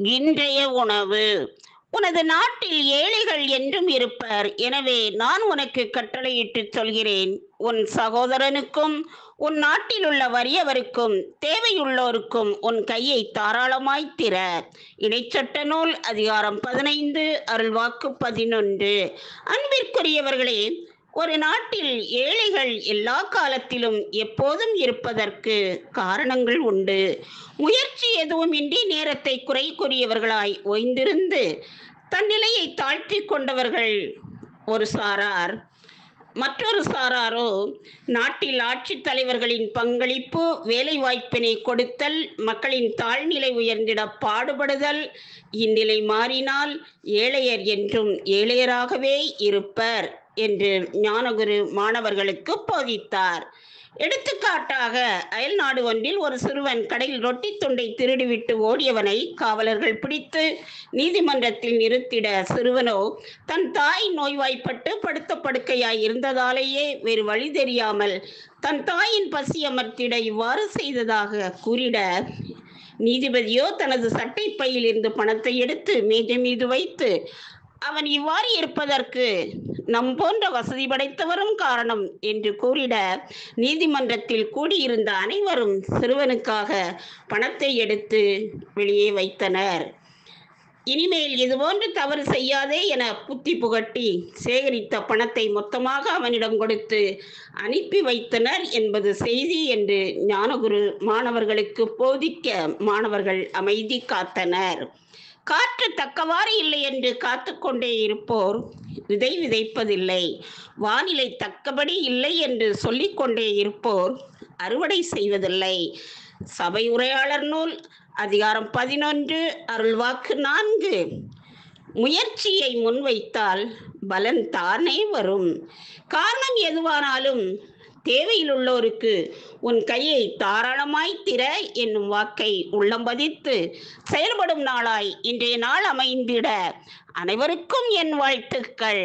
இன்றைய உணவு. உனது நாட்டில் ஏழைகள் என்றும் இருப்பர். எனவே நான் உனக்கு கட்டளையிட்டுச் சொல்கிறேன். உன் சகோதரனுக்கும் உன் நாட்டிலுள்ள வறியவருக்கும் தேவையுள்ளோருக்கும் உன் கையை தாராளமாய்த் திற. இடைச்சட்ட நூல் அதிகாரம் 15 அருள்வாக்கு 11. அன்பிற்குரியவர்களே, ஒரு நாட்டில் ஏழைகள் எல்லா காலத்திலும் எப்போதும் இருப்பதற்கு காரணங்கள் உண்டு. முயற்சி எதுவுமின்றி நேரத்தை குறை கூறியவர்களாய் ஓய்ந்திருந்து தன் நிலையை தாழ்த்திக் கொண்டவர்கள் ஒரு சாரார். மற்றொரு சாராரோ நாட்டில் ஆட்சித் தலைவர்களின் பங்களிப்பு, வேலை வாய்ப்பினை கொடுத்தல், மக்களின் தாழ்நிலை உயர்ந்திட பாடுபடுதல். இந்நிலை மாறினால் ஏழையர் என்றும் ஏழையராகவே இருப்பர் என்று ஞானகுரு மாணவர்களுக்கு போதித்தார். எடுத்துக்காட்டாக, அயல் நாடு ஒன்றில் ஒரு சிறுவன் கடையில் ரொட்டி துண்டை திருடிவிட்டு ஓடியவனை காவலர்கள் பிடித்து நீதிமன்றத்தில் நிறுத்திட, சிறுவனோ தன் தாய் நோய்வாய்ப்பட்டு படுத்த படுக்கையாய் இருந்ததாலேயே வேறு வழி தெரியாமல் தன் தாயின் பசி அமர்த்திட இவ்வாறு செய்ததாக கூறிட, நீதிபதியோ தனது சட்டை பையில் இருந்து பணத்தை எடுத்து மேஜை மீது வைத்து, அவன் இவ்வாறு இருப்பதற்கு நம் போன்ற வசதி படைத்தவரும் காரணம் என்று கூறிட, நீதிமன்றத்தில் கூடியிருந்த அனைவரும் சிறுவனுக்காக பணத்தை எடுத்து வெளியே வைத்தனர். இனிமேல் இதுபோன்று தவறு செய்யாதே என புத்தி புகட்டி சேகரித்த பணத்தை மொத்தமாக அவனிடம் கொடுத்து அனுப்பி வைத்தனர் என்பது செய்தி என்று ஞானகுரு மாணவர்களுக்கு போதிக்க மாணவர்கள் அமைதி காத்தனர். காற்று தக்கவாறு இல்லை என்று காத்து கொண்டே இருப்போர் விதை விதைப்பதில்லை. வானிலை தக்கபடி இல்லை என்று சொல்லிக்கொண்டே இருப்போர் அறுவடை செய்வதில்லை. சபை உரையாளர் நூல் அதிகாரம் 11 அருள்வாக்கு 4. முயற்சியை முன்வைத்தால் பலன் தானே வரும். காரணம் எதுவானாலும் தேவையில் உள்ளோருக்கு உன் கையை தாராளமாய் திற என்னும் வாக்கை உள்ளம் பதித்து செயல்படும் நாளாய் இன்றைய நாள் அமைந்திட அனைவருக்கும் என் வாழ்த்துக்கள்.